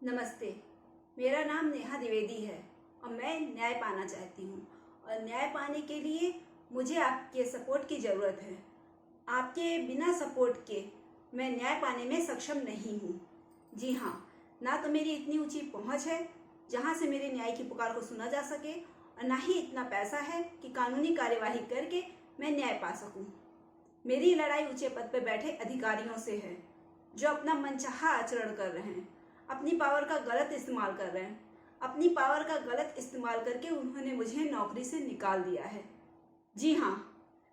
नमस्ते। मेरा नाम नेहा द्विवेदी है और मैं न्याय पाना चाहती हूँ। और न्याय पाने के लिए मुझे आपके सपोर्ट की ज़रूरत है। आपके बिना सपोर्ट के मैं न्याय पाने में सक्षम नहीं हूँ। जी हाँ, ना तो मेरी इतनी ऊंची पहुँच है जहाँ से मेरे न्याय की पुकार को सुना जा सके, और ना ही इतना पैसा है कि कानूनी कार्यवाही करके मैं न्याय पा सकूँ। मेरी लड़ाई ऊंचे पद पर बैठे अधिकारियों से है, जो अपना मनचाहा आचरण कर रहे हैं, अपनी पावर का गलत इस्तेमाल कर रहे हैं। अपनी पावर का गलत इस्तेमाल करके उन्होंने मुझे नौकरी से निकाल दिया है। जी हाँ,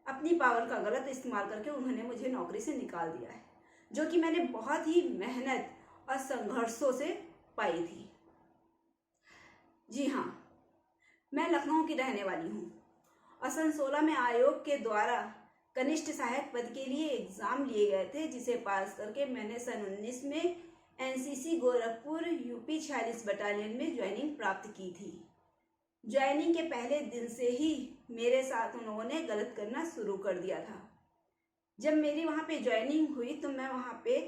अपनी पावर का गलत इस्तेमाल करके उन्होंने मुझे नौकरी से निकाल दिया है, जो कि मैंने बहुत ही मेहनत और संघर्षों से पाई थी। जी हाँ, मैं लखनऊ की रहने वाली हूँ और सन 16 में आयोग के द्वारा कनिष्ठ सहायक पद के लिए एग्जाम लिए गए थे, जिसे पास करके मैंने सन 19 में एनसीसी गोरखपुर यूपी 46 बटालियन में ज्वाइनिंग प्राप्त की थी। ज्वाइनिंग के पहले दिन से ही मेरे साथ उन्होंने गलत करना शुरू कर दिया था। जब मेरी वहाँ पे ज्वाइनिंग हुई तो मैं वहाँ पे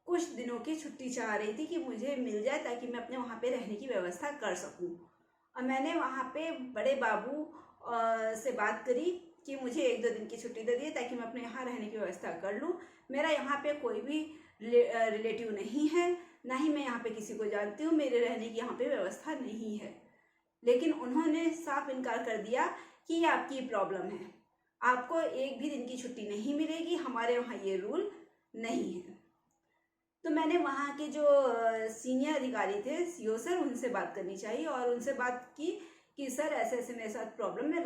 कुछ दिनों की छुट्टी चाह रही थी कि मुझे मिल जाए, ताकि मैं अपने वहाँ पे रहने की व्यवस्था कर सकूँ। और मैंने वहाँ पे बड़े बाबू से बात करी कि मुझे 1-2 दिन की छुट्टी दे दिए, ताकि मैं अपने यहाँ रहने की व्यवस्था कर लूँ। मेरा यहाँ पे कोई भी रिलेटिव नहीं है, ना ही मैं यहाँ पे किसी को जानती हूँ, मेरे रहने की यहाँ पे व्यवस्था नहीं है। लेकिन उन्होंने साफ इनकार कर दिया कि ये आपकी प्रॉब्लम है, आपको 1 भी दिन की छुट्टी नहीं मिलेगी, हमारे वहाँ ये रूल नहीं है। तो मैंने वहाँ के जो सीनियर अधिकारी थे, सीओ सर, उनसे बात करनी चाहिए और उनसे बात की कि सर ऐसे ऐसे मेरे साथ प्रॉब्लम है,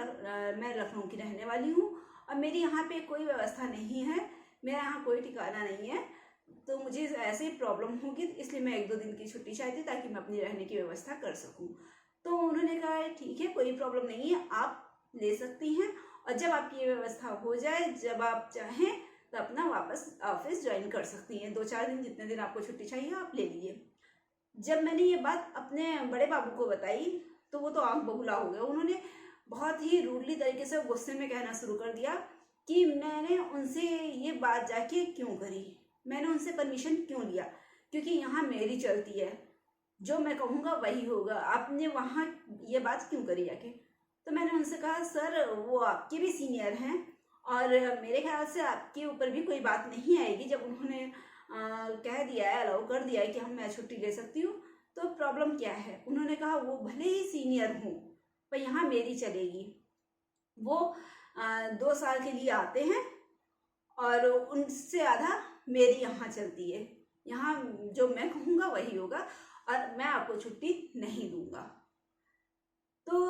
मैं लखनऊ की रहने वाली हूँ और मेरी यहाँ पे कोई व्यवस्था नहीं है, मेरा यहाँ कोई ठिकाना नहीं है, तो मुझे ऐसे ही प्रॉब्लम होगी, इसलिए मैं 1-2 दिन की छुट्टी चाहती, ताकि मैं अपनी रहने की व्यवस्था कर सकूँ। तो उन्होंने कहा ठीक है, कोई प्रॉब्लम नहीं है, आप ले सकती हैं, और जब आपकी ये व्यवस्था हो जाए, जब आप चाहें तो अपना वापस ऑफिस ज्वाइन कर सकती हैं। 2-4 दिन, जितने दिन आपको छुट्टी चाहिए आप ले लीजिए। जब मैंने ये बात अपने बड़े बाबू को बताई तो वो तो आंख बबूला हो गया। उन्होंने बहुत ही रूडली तरीके से गुस्से में कहना शुरू कर दिया कि मैंने उनसे ये बात जाके क्यों करी, मैंने उनसे परमिशन क्यों लिया, क्योंकि यहाँ मेरी चलती है, जो मैं कहूँगा वही होगा, आपने वहाँ ये बात क्यों करी जाके। तो मैंने उनसे कहा सर वो आपके भी सीनियर हैं और मेरे ख्याल से आपके ऊपर भी कोई बात नहीं आएगी, जब उन्होंने कह दिया है, अलाउ कर दिया है कि मैं छुट्टी ले सकती हूँ, तो प्रॉब्लम क्या है। उन्होंने कहा वो भले ही सीनियर हूँ पर यहाँ मेरी चलेगी। वो 2 साल के लिए आते हैं और उनसे आधा मेरी यहाँ चलती है, यहाँ जो मैं कहूँगा वही होगा और मैं आपको छुट्टी नहीं दूंगा। तो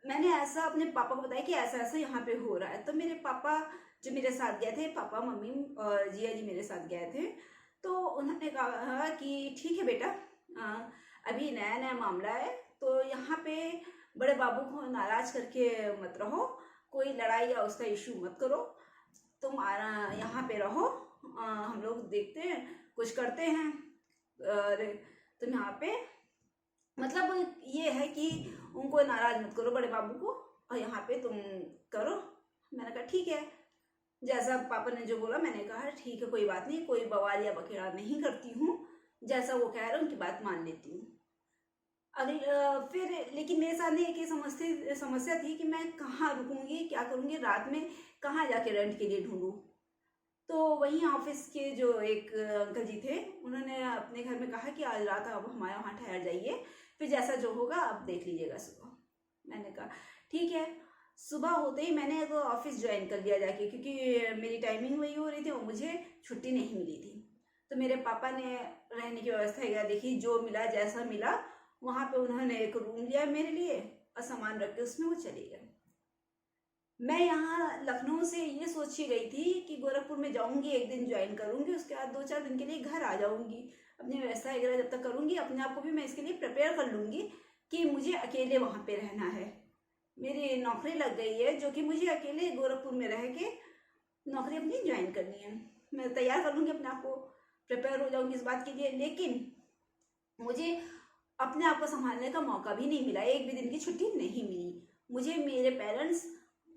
मैंने ऐसा अपने पापा को बताया कि ऐसा ऐसा यहाँ पे हो रहा है। तो मेरे पापा जो मेरे साथ गए थे, पापा मम्मी और जिया जी मेरे साथ गए थे, तो उन्होंने कहा कि ठीक है बेटा, अभी नया नया मामला है, तो यहाँ पे बड़े बाबू को नाराज करके मत रहो, कोई लड़ाई या उसका इशू मत करो, तुम यहाँ पे रहो, हम लोग देखते हैं कुछ करते हैं, और तुम यहाँ पे मतलब ये है कि उनको नाराज मत करो बड़े बाबू को, और यहाँ पे तुम करो। मैंने कहा ठीक है, जैसा पापा ने जो बोला मैंने कहा ठीक है, कोई बात नहीं, कोई बवाल या बखेड़ा नहीं करती हूँ, जैसा वो कह रहे हैं उनकी बात मान लेती हूँ। अगले फिर लेकिन मेरे सामने एक ही समस्या थी कि मैं कहाँ रुकूंगी, क्या करूँगी, रात में कहाँ जाके रेंट के लिए ढूंढूं। तो वहीं ऑफिस के जो एक अंकल जी थे, उन्होंने अपने घर में कहा कि आज रात आप हमारे वहाँ ठहर जाइए, फिर जैसा जो होगा आप देख लीजिएगा सुबह। मैंने कहा ठीक है। सुबह होते ही मैंने तो ऑफिस ज्वाइन कर लिया जाके, क्योंकि मेरी टाइमिंग वही हो रही थी और मुझे छुट्टी नहीं मिली थी। तो मेरे पापा ने रहने की व्यवस्था किया, देखी जो मिला जैसा मिला, वहाँ पे उन्होंने एक रूम लिया मेरे लिए और सामान रख के उसमें वो चले गए। मैं यहाँ लखनऊ से ये सोची गई थी कि गोरखपुर में जाऊंगी, 1 दिन ज्वाइन करूंगी, उसके बाद 2-4 दिन के लिए घर आ जाऊंगी, अपनी व्यवस्था वगैरह जब तक करूंगी, अपने आप को भी मैं इसके लिए प्रिपेयर कर लूंगी कि मुझे अकेले वहाँ पे रहना है। मेरी नौकरी लग गई है, जो कि मुझे अकेले गोरखपुर में रह के नौकरी अपनी ज्वाइन करनी है। मैं तैयार कर लूँगी अपने आप को, प्रिपेयर हो जाऊँगी इस बात के लिए। लेकिन मुझे अपने आप को संभालने का मौका भी नहीं मिला, 1 भी दिन की छुट्टी नहीं मिली मुझे। मेरे पेरेंट्स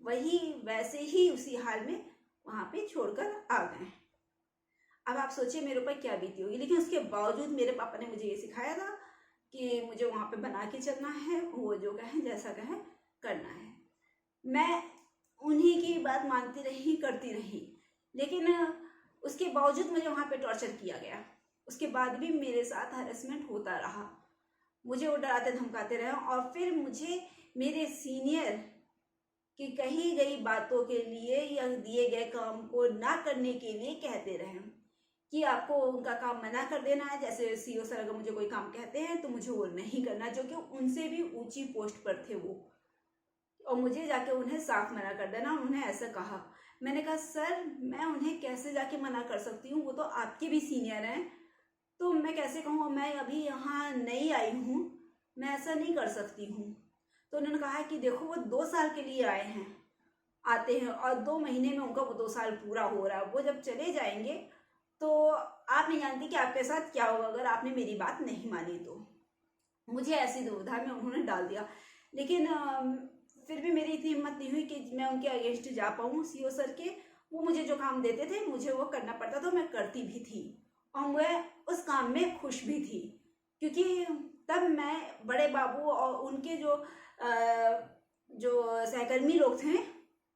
वही वैसे ही उसी हाल में वहाँ पे छोड़कर आ गए। अब आप सोचिए मेरे ऊपर क्या बीती होगी। लेकिन उसके बावजूद मेरे पापा ने मुझे ये सिखाया था कि मुझे वहाँ पे बना के चलना है, वो जो कहें जैसा कहें करना है। मैं उन्हीं की बात मानती रही, करती रही, लेकिन उसके बावजूद मुझे वहाँ पे टॉर्चर किया गया। उसके बाद भी मेरे साथ हरेसमेंट होता रहा, मुझे वो डराते धमकाते रहे, और फिर मुझे मेरे सीनियर की कही गई बातों के लिए या दिए गए काम को ना करने के लिए कहते रहे कि आपको उनका काम मना कर देना है। जैसे सीईओ सर अगर मुझे कोई काम कहते हैं तो मुझे वो नहीं करना, जो कि उनसे भी ऊंची पोस्ट पर थे वो, और मुझे जाके उन्हें साफ मना कर देना। उन्होंने ऐसा कहा। मैंने कहा सर मैं उन्हें कैसे जाके मना कर सकती हूँ, वो तो आपके भी सीनियर हैं, तो मैं कैसे कहूँ, मैं अभी यहाँ नई आई हूँ, मैं ऐसा नहीं कर सकती हूँ। तो उन्होंने कहा कि देखो वो 2 साल के लिए आते हैं और 2 महीने में उनका वो 2 साल पूरा हो रहा है, वो जब चले जाएंगे तो आप नहीं जानती कि आपके साथ क्या होगा अगर आपने मेरी बात नहीं मानी तो। मुझे ऐसी दुविधा में उन्होंने डाल दिया, लेकिन फिर भी मेरी इतनी हिम्मत नहीं हुई कि मैं उनके अगेंस्ट जा पाऊँ। सीईओ सर के वो मुझे जो काम देते थे मुझे वो करना पड़ता था, मैं करती भी थी और मैं उस काम में खुश भी थी, क्योंकि तब मैं बड़े बाबू और उनके जो सहकर्मी लोग थे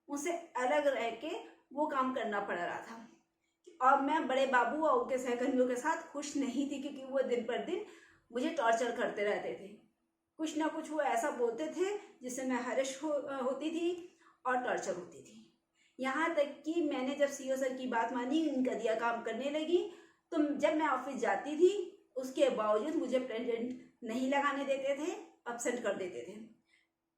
उनसे अलग रह के वो काम करना पड़ रहा था, और मैं बड़े बाबू और उनके सहकर्मियों के साथ खुश नहीं थी, क्योंकि वो दिन पर दिन मुझे टॉर्चर करते रहते थे। कुछ ना कुछ वो ऐसा बोलते थे जिससे मैं हर्ष होती थी और टॉर्चर होती थी। यहाँ तक कि मैंने जब सीईओ सर की बात मानी, इनका दिया काम करने लगी, तो जब मैं ऑफिस जाती थी उसके बावजूद मुझे प्रेजेंट नहीं लगाने देते थे, एब्सेंट कर देते थे।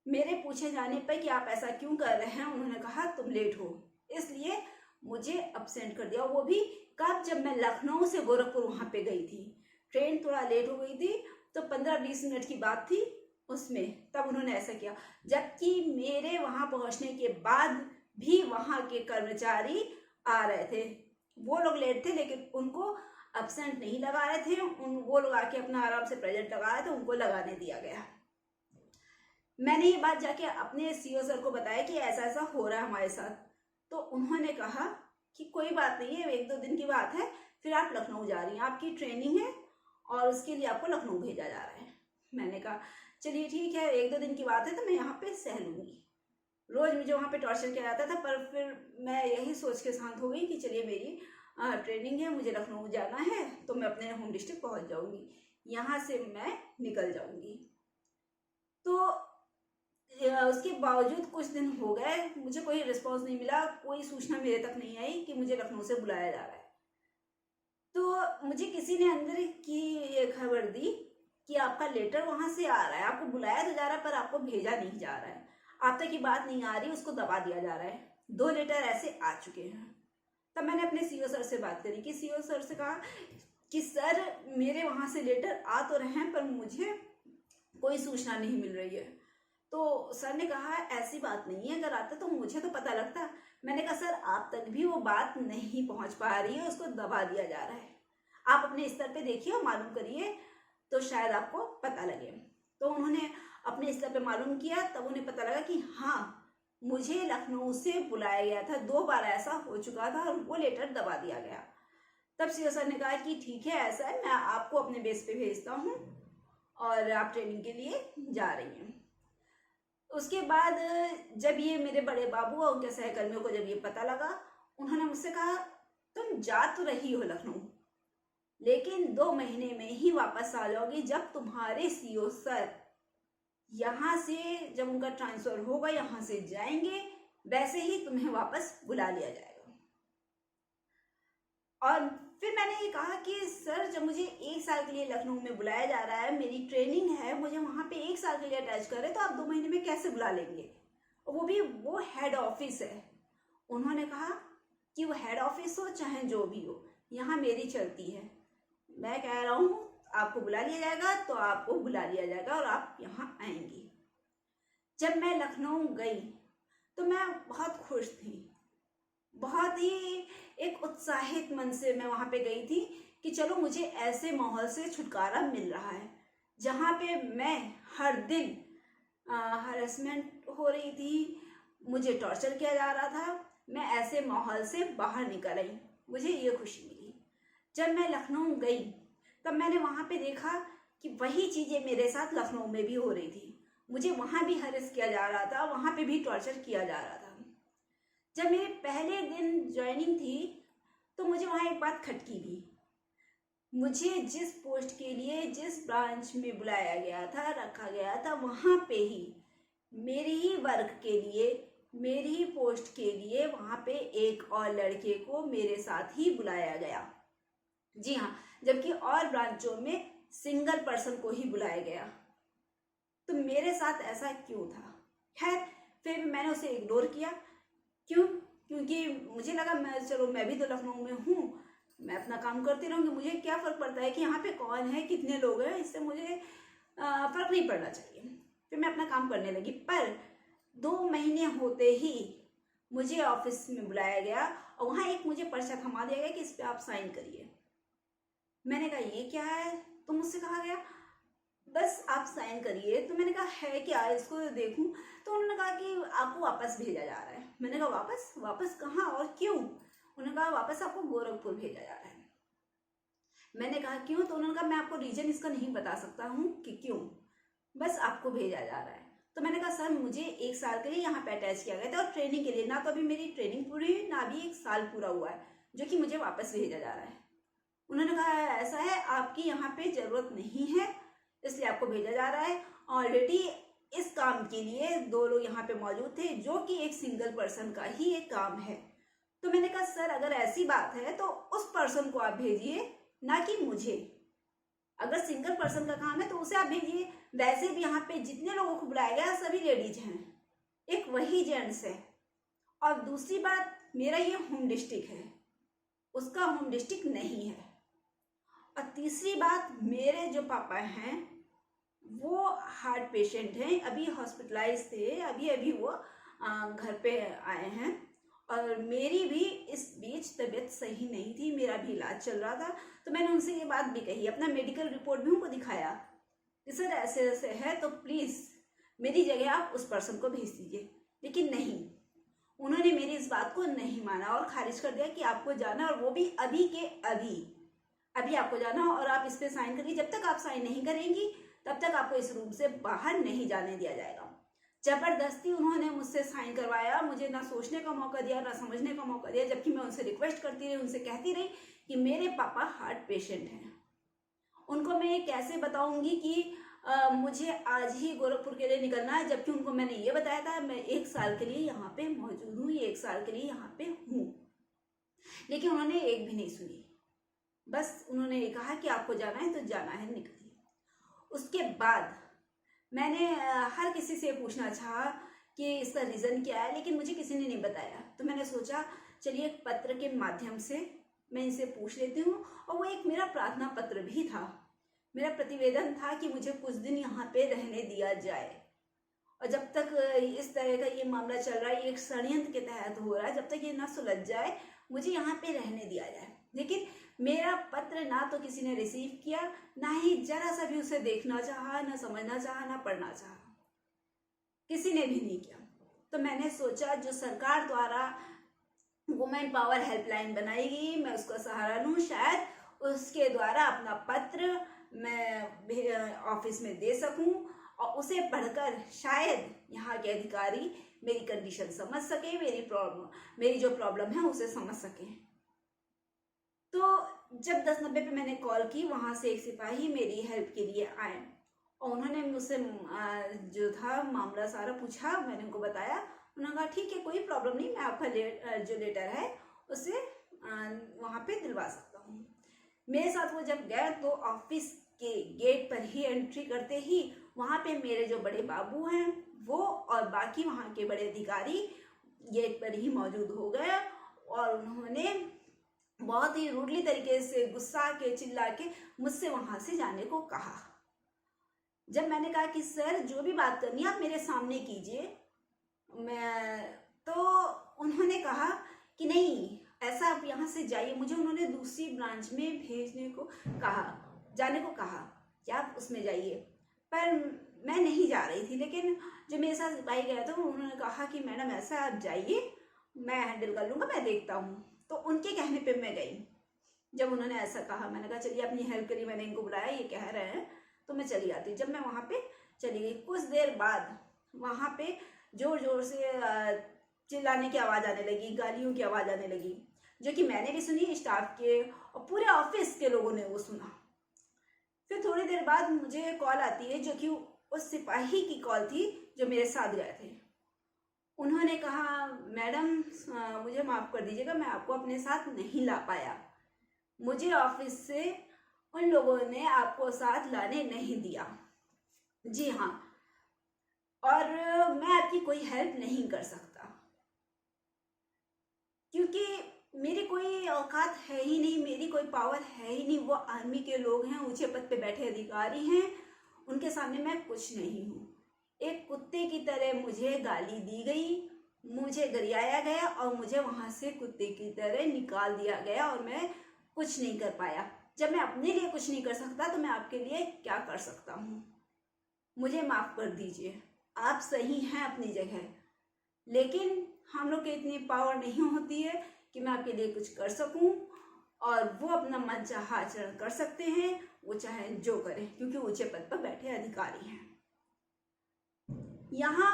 मेरे पूछे जाने पर कि आप ऐसा क्यों कर रहे हैं, उन्होंने कहा तुम लेट हो, इसलिए मुझे एब्सेंट कर दिया। वो भी कब, जब मैं लखनऊ से गोरखपुर वहाँ पे गई थी, ट्रेन थोड़ा लेट हो गई थी, तो 15-20 मिनट की बात थी उसमें, तब उन्होंने ऐसा किया। जबकि मेरे वहाँ पहुँचने के बाद भी वहाँ के कर्मचारी आ रहे थे, वो लोग लेट थे लेकिन उनको एब्सेंट नहीं लगा रहे थे, वो लोग आके अपना आराम से प्रेजेंट लगा रहे थे, उनको लगाने दिया गया। मैंने ये बात जाके अपने सीईओ सर को बताया कि ऐसा ऐसा हो रहा है हमारे साथ, तो उन्होंने कहा कि कोई बात नहीं है, 1-2 दिन की बात है, फिर आप लखनऊ जा रही हैं, आपकी ट्रेनिंग है और उसके लिए आपको लखनऊ भेजा जा रहा है। मैंने कहा चलिए ठीक है, 1-2 दिन की बात है तो मैं यहाँ पे सह लूँगी। रोज़ मुझे वहाँ पे टॉर्चर किया जाता था, पर फिर मैं यही सोच के शांत हो गई कि चलिए मेरी ट्रेनिंग है, मुझे लखनऊ जाना है, तो मैं अपने होम डिस्ट्रिक्ट पहुँच जाऊँगी, यहाँ से मैं निकल जाऊँगी। तो उसके बावजूद कुछ दिन हो गए, मुझे कोई रिस्पॉन्स नहीं मिला, कोई सूचना मेरे तक नहीं आई कि मुझे लखनऊ से बुलाया जा रहा है। तो मुझे किसी ने अंदर की ये खबर दी कि आपका लेटर वहाँ से आ रहा है, आपको बुलाया तो जा रहा है पर आपको भेजा नहीं जा रहा है, आप तक की बात नहीं आ रही, उसको दबा दिया जा रहा है। 2 लेटर ऐसे आ चुके हैं। तब मैंने अपने सीईओ सर से बात करी कि सीईओ सर से कहा कि सर मेरे वहाँ से लेटर आ तो रहे हैं पर मुझे कोई सूचना नहीं मिल रही है। तो सर ने कहा ऐसी बात नहीं है, अगर आता तो मुझे तो पता लगता। मैंने कहा सर आप तक भी वो बात नहीं पहुंच पा रही है, उसको दबा दिया जा रहा है, आप अपने स्तर पे देखिए और मालूम करिए तो शायद आपको पता लगे। तो उन्होंने अपने स्तर पे मालूम किया, तब उन्हें पता लगा कि हाँ मुझे लखनऊ से बुलाया गया था, 2 बार ऐसा हो चुका था और वो लेटर दबा दिया गया। तब सीईओ सर ने कहा कि ठीक है ऐसा है, मैं आपको अपने बेस पे भेजता हूँ और आप ट्रेनिंग के लिए जा रही हैं। उसके बाद जब ये मेरे बड़े बाबू और उनके सहकर्मियों को जब ये पता लगा, उन्होंने मुझसे कहा तुम जा तो रही हो लखनऊ, लेकिन 2 महीने में ही वापस आ जाओगी, जब तुम्हारे सीईओ सर यहाँ से, जब उनका ट्रांसफर होगा, यहाँ से जाएंगे, वैसे ही तुम्हें वापस बुला लिया जाएगा। और फिर मैंने ये कहा कि सर जब मुझे 1 साल के लिए लखनऊ में बुलाया जा रहा है, मेरी ट्रेनिंग है, मुझे वहाँ पे 1 साल के लिए अटैच कर रहे हैं, तो आप 2 महीने में कैसे बुला लेंगे, वो भी वो हेड ऑफिस है। उन्होंने कहा कि वो हेड ऑफिस हो चाहे जो भी हो, यहाँ मेरी चलती है, मैं कह रहा हूँ आपको बुला लिया जाएगा तो आपको बुला लिया जाएगा और आप यहाँ आएंगी। जब मैं लखनऊ गई तो मैं बहुत खुश थी, बहुत ही एक उत्साहित मन से मैं वहाँ पे गई थी कि चलो मुझे ऐसे माहौल से छुटकारा मिल रहा है जहाँ पे मैं हर दिन हरेसमेंट हो रही थी, मुझे टॉर्चर किया जा रहा था, मैं ऐसे माहौल से बाहर निकल आई, मुझे ये खुशी मिली। जब मैं लखनऊ गई तब मैंने वहाँ पे देखा कि वही चीज़ें मेरे साथ लखनऊ में भी हो रही थी। मुझे वहाँ भी हरेस किया जा रहा था, वहाँ पे भी टॉर्चर किया जा रहा था। जब मेरे पहले दिन ज्वाइनिंग थी तो मुझे वहाँ एक बात खटकी भी। मुझे जिस पोस्ट के लिए जिस ब्रांच में बुलाया गया था, रखा गया था, वहाँ पे ही मेरी ही वर्क के लिए, मेरी ही पोस्ट के लिए वहाँ पे एक और लड़के को मेरे साथ ही बुलाया गया। जी हाँ, जबकि और ब्रांचों में सिंगल पर्सन को ही बुलाया गया। तो मेरे साथ ऐसा क्यों था? खैर, फिर मैंने उसे इग्नोर किया। क्यों? क्योंकि मुझे लगा चलो मैं भी तो लखनऊ में हूँ, मैं अपना काम करती रहूँगी, मुझे क्या फ़र्क पड़ता है कि यहाँ पे कौन है, कितने लोग हैं, इससे मुझे फ़र्क नहीं पड़ना चाहिए। फिर मैं अपना काम करने लगी। पर 2 महीने होते ही मुझे ऑफिस में बुलाया गया और वहाँ एक मुझे पर्चा थमा दिया गया कि इस पर आप साइन करिए। मैंने कहा ये क्या है? तो मुझसे कहा गया बस आप साइन करिए। तो मैंने कहा है क्या, इसको देखूं। तो उन्होंने कहा कि आपको वापस भेजा जा रहा है। मैंने कहा वापस? वापस कहाँ और क्यों? उन्होंने कहा वापस आपको गोरखपुर भेजा जा रहा है। मैंने कहा क्यों? तो उन्होंने कहा मैं आपको रीजन इसका नहीं बता सकता हूँ कि क्यों, बस आपको भेजा जा रहा है। तो मैंने कहा सर मुझे 1 साल के लिए यहाँ पे अटैच किया गया था और ट्रेनिंग के लिए, ना तो अभी मेरी ट्रेनिंग पूरी हुई, ना अभी 1 साल पूरा हुआ है, जो कि मुझे वापस भेजा जा रहा है। उन्होंने कहा ऐसा है, आपकी यहाँ पे ज़रूरत नहीं है इसलिए आपको भेजा जा रहा है। ऑलरेडी इस काम के लिए 2 लोग यहाँ पे मौजूद थे, जो कि एक सिंगल पर्सन का ही एक काम है। तो मैंने कहा सर अगर ऐसी बात है तो उस पर्सन को आप भेजिए, ना कि मुझे। अगर सिंगल पर्सन का काम है तो उसे आप भेजिए। वैसे भी यहाँ पे जितने लोगों को बुलाया गया सभी लेडीज हैं, एक वही जेंट्स है। और दूसरी बात, मेरा ये होम डिस्ट्रिक्ट है, उसका होम डिस्ट्रिक्ट नहीं है। और तीसरी बात, मेरे जो पापा हैं वो हार्ट पेशेंट हैं, अभी हॉस्पिटलाइज थे, अभी अभी वो घर पे आए हैं। और मेरी भी इस बीच तबीयत सही नहीं थी, मेरा भी इलाज चल रहा था। तो मैंने उनसे ये बात भी कही, अपना मेडिकल रिपोर्ट भी उनको दिखाया कि सर ऐसे ऐसे है, तो प्लीज़ मेरी जगह आप उस पर्सन को भेज दीजिए। लेकिन नहीं, उन्होंने मेरी इस बात को नहीं माना और खारिज कर दिया कि आपको जाना, और वो भी अभी के अभी आपको जाना और आप इस पर साइन करिए। जब तक आप साइन नहीं करेंगी तब तक आपको इस रूम से बाहर नहीं जाने दिया जाएगा। जबरदस्ती उन्होंने मुझसे साइन करवाया, मुझे ना सोचने का मौका दिया, ना समझने का मौका दिया। जबकि मैं उनसे रिक्वेस्ट करती रही, उनसे कहती रही कि मेरे पापा हार्ट पेशेंट हैं। उनको मैं ये कैसे बताऊंगी कि मुझे आज ही गोरखपुर के लिए निकलना है, जबकि उनको मैंने ये बताया था मैं 1 साल के लिए यहाँ पे मौजूद हूँ, 1 साल के लिए यहाँ पे हूँ। लेकिन उन्होंने एक भी नहीं सुनी। बस उन्होंने ये कहा कि आपको जाना है तो जाना है, निकलिए। उसके बाद मैंने हर किसी से पूछना चाहा कि इसका रीज़न क्या है, लेकिन मुझे किसी ने नहीं बताया। तो मैंने सोचा चलिए एक पत्र के माध्यम से मैं इनसे पूछ लेती हूँ। और वो एक मेरा प्रार्थना पत्र भी था, मेरा प्रतिवेदन था कि मुझे कुछ दिन यहाँ पे रहने दिया जाए। और जब तक इस तरह का ये मामला चल रहा है, एक षड्यंत्र के तहत हो रहा है, जब तक ये ना सुलझ जाए मुझे यहाँ पे रहने दिया जाए। लेकिन मेरा पत्र ना तो किसी ने रिसीव किया, ना ही जरा सा भी उसे देखना चाहा, ना समझना चाहा, ना पढ़ना चाहा, किसी ने भी नहीं किया। तो मैंने सोचा जो सरकार द्वारा वुमेन पावर हेल्पलाइन बनाई गई, मैं उसका सहारा लूँ, शायद उसके द्वारा अपना पत्र मैं ऑफिस में दे सकूं और उसे पढ़कर शायद यहाँ के अधिकारी मेरी कंडीशन समझ सके, मेरी जो प्रॉब्लम है उसे समझ सके। तो जब 1090 पे मैंने कॉल की, वहाँ से एक सिपाही मेरी हेल्प के लिए आए और उन्होंने मुझसे जो था मामला सारा पूछा। मैंने उनको बताया। उन्होंने कहा ठीक है कोई प्रॉब्लम नहीं, मैं आपका जो लेटर है उसे वहाँ पे दिलवा सकता हूँ। मेरे साथ वो जब गए तो ऑफिस के गेट पर ही एंट्री करते ही वहाँ पे मेरे जो बड़े बाबू हैं वो और बाकी वहाँ के बड़े अधिकारी गेट पर ही मौजूद हो गए और उन्होंने बहुत ही रूडली तरीके से गुस्सा के चिल्ला के मुझसे वहाँ से जाने को कहा। जब मैंने कहा कि सर जो भी बात करनी है आप मेरे सामने कीजिए, तो उन्होंने कहा कि नहीं ऐसा आप यहाँ से जाइए। मुझे उन्होंने दूसरी ब्रांच में भेजने को कहा, जाने को कहा कि आप उसमें जाइए, पर मैं नहीं जा रही थी। लेकिन जो मेरे साथ सिपाही गया था उन्होंने कहा कि मैडम ऐसा आप जाइए, मैं हैंडल कर लूँगा, मैं देखता हूँ। तो उनके कहने पे मैं गई। जब उन्होंने ऐसा कहा मैंने कहा चलिए अपनी हेल्प के लिए मैंने इनको बुलाया, ये कह रहे हैं तो मैं चली आती। जब मैं वहाँ पे चली गई, कुछ देर बाद वहाँ पे जोर जोर से चिल्लाने की आवाज़ आने लगी, गालियों की आवाज़ आने लगी, जो कि मैंने भी सुनी, स्टाफ के और पूरे ऑफिस के लोगों ने वो सुना। फिर थोड़ी देर बाद मुझे कॉल आती है, जो कि उस सिपाही की कॉल थी जो मेरे साथ गए थे। उन्होंने कहा, मैडम मुझे माफ़ कर दीजिएगा, मैं आपको अपने साथ नहीं ला पाया। मुझे ऑफिस से उन लोगों ने आपको साथ लाने नहीं दिया। जी हाँ, और मैं आपकी कोई हेल्प नहीं कर सकता, क्योंकि मेरी कोई औकात है ही नहीं, मेरी कोई पावर है ही नहीं। वो आर्मी के लोग हैं, ऊंचे पद पे बैठे अधिकारी हैं, उनके सामने मैं कुछ नहीं हूँ। एक कुत्ते की तरह मुझे गाली दी गई, मुझे गरियाया गया और मुझे वहाँ से कुत्ते की तरह निकाल दिया गया और मैं कुछ नहीं कर पाया। जब मैं अपने लिए कुछ नहीं कर सकता तो मैं आपके लिए क्या कर सकता हूँ? मुझे माफ़ कर दीजिए। आप सही हैं अपनी जगह, लेकिन हम लोग की इतनी पावर नहीं होती है कि मैं आपके लिए कुछ कर सकूं, और वो अपना मन चाहा आचरण कर सकते हैं, वो चाहे जो करें, क्योंकि ऊंचे पद पर बैठे अधिकारी हैं। यहाँ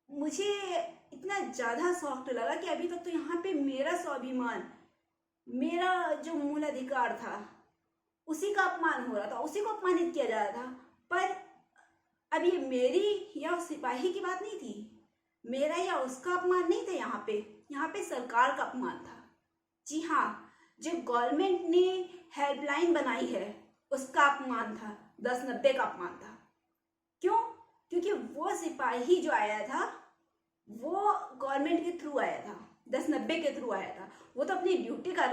मुझे इतना ज़्यादा सॉफ्ट लगा कि अभी तक तो यहाँ पे मेरा स्वाभिमान, मेरा जो मूल अधिकार था, उसी का अपमान हो रहा था, उसी को अपमानित किया जा रहा था। पर अब ये मेरी या उस सिपाही की बात नहीं थी, मेरा या उसका अपमान नहीं था। यहाँ पे सरकार का अपमान था। जी हाँ, जो गवर्नमेंट ने हेल्पलाइन बनाई है उसका अपमान था, 1090 का अपमान था। क्यों? क्योंकि वो सिपाही जो आया था वो गवर्नमेंट के थ्रू आया था, 1090 के थ्रू आया था। वो तो अपनी ड्यूटी कर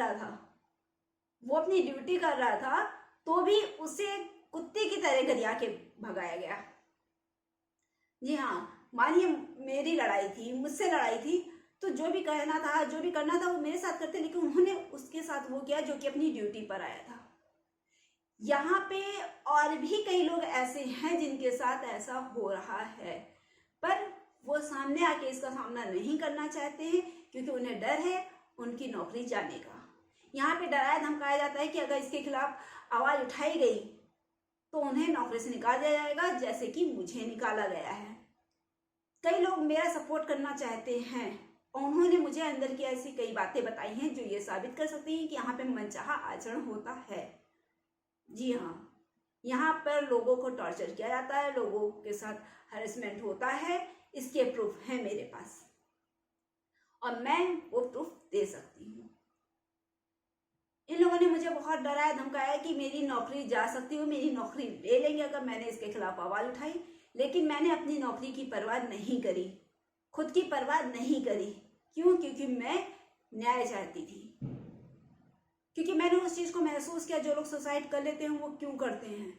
रहा था, तो भी उसे कुत्ते की तरह गरिया के भगाया गया। जी हाँ, मानिए मेरी लड़ाई थी, मुझसे लड़ाई थी, तो जो भी कहना था, जो भी करना था वो मेरे साथ करते, लेकिन उन्होंने उसके साथ वो किया जो कि अपनी ड्यूटी पर आया था। यहाँ पे और भी कई लोग ऐसे हैं जिनके साथ ऐसा हो रहा है, पर वो सामने आके इसका सामना नहीं करना चाहते हैं, क्योंकि उन्हें डर है उनकी नौकरी जाने का। यहाँ पे डराया धमकाया जाता है कि अगर इसके खिलाफ आवाज़ उठाई गई तो उन्हें नौकरी से निकाल दिया जाएगा, जैसे कि मुझे निकाला गया है। कई लोग मेरा सपोर्ट करना चाहते हैं और उन्होंने मुझे अंदर की ऐसी कई बातें बताई हैं जो ये साबित कर सकती हैं कि यहाँ पे मनचाहा आचरण होता है। जी हाँ, यहाँ पर लोगों को टॉर्चर किया जाता है, लोगों के साथ हरेसमेंट होता है। इसके प्रूफ है मेरे पास और मैं वो प्रूफ दे सकती हूँ। इन लोगों ने मुझे बहुत डराया धमकाया कि मेरी नौकरी जा सकती है, मेरी नौकरी ले लेंगे अगर मैंने इसके खिलाफ आवाज़ उठाई। लेकिन मैंने अपनी नौकरी की परवाह नहीं करी, खुद की परवाह नहीं करी। क्यों? क्योंकि मैं न्याय चाहती थी, क्योंकि मैंने उस चीज़ को महसूस किया, जो लोग सुसाइड कर लेते हैं वो क्यों करते हैं,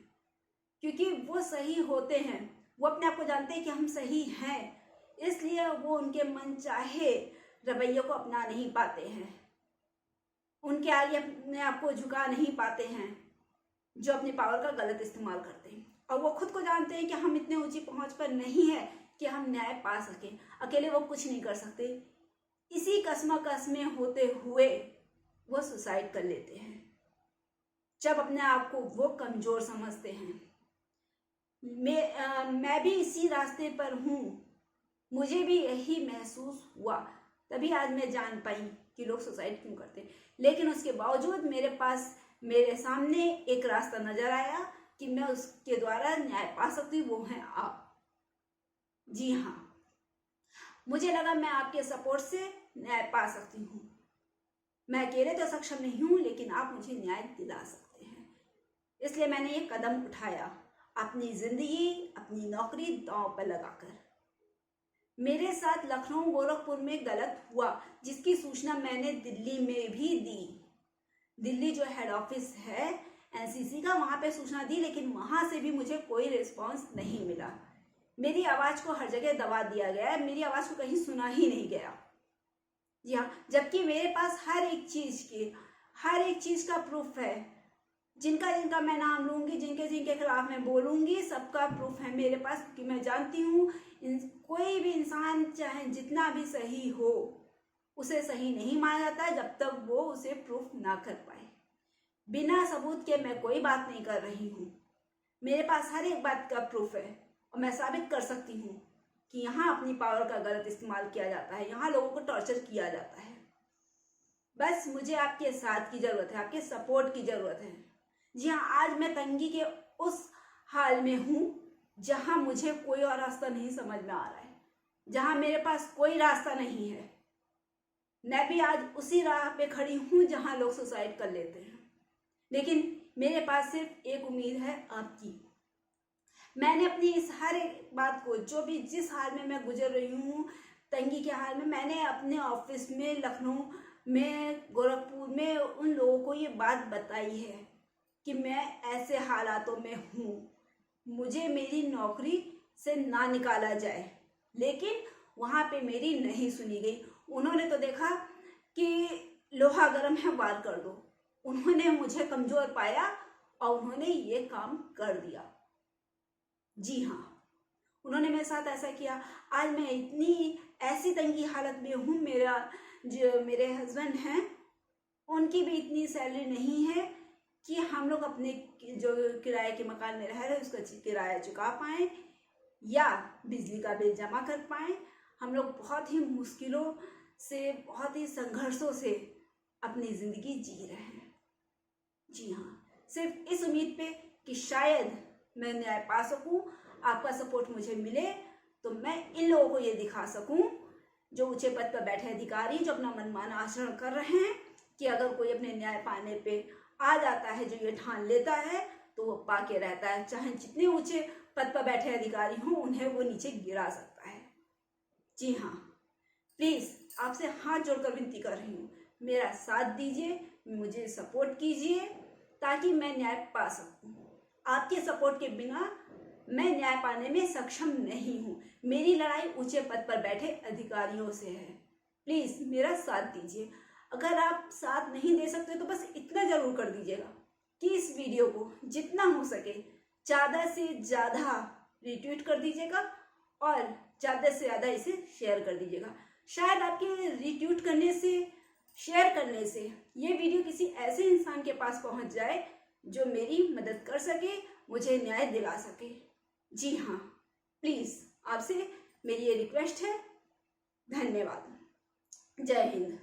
क्योंकि वो सही होते हैं, वो अपने आप को जानते हैं कि हम सही हैं, इसलिए वो उनके मन चाहे रवैये को अपना नहीं पाते हैं, उनके आगे अपने आप को झुका नहीं पाते हैं, जो अपनी पावर का गलत इस्तेमाल करते हैं। और वो खुद को जानते हैं कि हम इतने ऊंची पहुंच पर नहीं है कि हम न्याय पा सकें, अकेले वो कुछ नहीं कर सकते। इसी कस्मकस में होते हुए वो सुसाइड कर लेते हैं, जब अपने आप को वो कमजोर समझते हैं। मैं भी इसी रास्ते पर हूँ, मुझे भी यही महसूस हुआ, तभी आज मैं जान पाई कि लोग सुसाइड क्यों करते हैं। लेकिन उसके बावजूद मेरे सामने एक रास्ता नजर आया कि मैं उसके द्वारा न्याय पा सकती हूँ, वो है आप। जी हाँ, मुझे लगा मैं आपके सपोर्ट से न्याय पा सकती हूँ। मैं अकेले तो सक्षम नहीं हूँ, लेकिन आप मुझे न्याय दिला सकते हैं। इसलिए मैंने ये कदम उठाया, अपनी जिंदगी, अपनी नौकरी दांव पर लगाकर। मेरे साथ लखनऊ गोरखपुर में गलत हुआ, जिसकी सूचना मैंने दिल्ली में भी दी। दिल्ली जो हेड ऑफिस है एनसीसी का, वहाँ पे सूचना दी, लेकिन वहाँ से भी मुझे कोई रिस्पांस नहीं मिला। मेरी आवाज़ को हर जगह दबा दिया गया है, मेरी आवाज़ को कहीं सुना ही नहीं गया। जी हाँ, जबकि मेरे पास हर एक चीज़ का प्रूफ है। जिनका मैं नाम लूँगी, जिनके खिलाफ मैं बोलूँगी, सबका प्रूफ है मेरे पास, क्योंकि मैं जानती हूँ कोई भी इंसान चाहे जितना भी सही हो, उसे सही नहीं माना जाता है जब तक वो उसे प्रूफ ना कर पाए। बिना सबूत के मैं कोई बात नहीं कर रही हूँ। मेरे पास हर एक बात का प्रूफ है और मैं साबित कर सकती हूँ कि यहाँ अपनी पावर का गलत इस्तेमाल किया जाता है, यहाँ लोगों को टॉर्चर किया जाता है। बस मुझे आपके साथ की ज़रूरत है, आपके सपोर्ट की ज़रूरत है। जी हाँ, आज मैं तंगी के उस हाल में हूँ जहाँ मुझे कोई और रास्ता नहीं समझ में आ रहा है, जहाँ मेरे पास कोई रास्ता नहीं है। मैं भी आज उसी राह पे खड़ी हूँ जहाँ लोग सुसाइड कर लेते हैं, लेकिन मेरे पास सिर्फ एक उम्मीद है, आपकी। मैंने अपनी इस हर एक बात को, जो भी जिस हाल में मैं गुजर रही हूँ, तंगी के हाल में, मैंने अपने ऑफिस में, लखनऊ में, गोरखपुर में उन लोगों को ये बात बताई है कि मैं ऐसे हालातों में हूँ, मुझे मेरी नौकरी से ना निकाला जाए। लेकिन वहाँ पे मेरी नहीं सुनी गई। उन्होंने तो देखा कि लोहा गर्म है, वार कर दो। उन्होंने मुझे कमजोर पाया और उन्होंने ये काम कर दिया। जी हाँ, उन्होंने मेरे साथ ऐसा किया। आज मैं इतनी ऐसी तंगी हालत में हूँ, जो मेरे हस्बैंड हैं उनकी भी इतनी सैलरी नहीं है कि हम लोग अपने जो किराए के मकान में रह रहे हैं उसका किराया चुका पाएँ या बिजली का बिल जमा कर पाएँ। हम लोग बहुत ही मुश्किलों से, बहुत ही संघर्षों से अपनी ज़िंदगी जी रहे हैं। जी हाँ, सिर्फ इस उम्मीद पे कि शायद मैं न्याय पा सकूं, आपका सपोर्ट मुझे मिले तो मैं इन लोगों को ये दिखा सकूं, जो ऊंचे पद पर बैठे अधिकारी, जो अपना मनमाना आचरण कर रहे हैं, कि अगर कोई अपने न्याय पाने पे आ जाता है, जो ये ठान लेता है, तो वो पाके रहता है। चाहे जितने ऊंचे पद पर बैठे अधिकारी हों, उन्हें वो नीचे गिरा सकता है। जी हाँ, प्लीज़ आपसे हाथ जोड़कर विनती कर रही हूँ, मेरा साथ दीजिए, मुझे सपोर्ट कीजिए ताकि मैं न्याय पा सकूँ। आपके सपोर्ट के बिना मैं न्याय पाने में सक्षम नहीं हूँ। मेरी लड़ाई ऊंचे पद पर बैठे अधिकारियों से है। प्लीज़ मेरा साथ दीजिए। अगर आप साथ नहीं दे सकते तो बस इतना ज़रूर कर दीजिएगा कि इस वीडियो को जितना हो सके ज़्यादा से ज़्यादा रिट्वीट कर दीजिएगा और ज़्यादा से ज़्यादा इसे शेयर कर दीजिएगा। शायद आपके रिट्वीट करने से, शेयर करने से ये वीडियो किसी ऐसे इंसान के पास पहुंच जाए जो मेरी मदद कर सके, मुझे न्याय दिला सके। जी हाँ, प्लीज़ आपसे मेरी ये रिक्वेस्ट है। धन्यवाद। जय हिंद।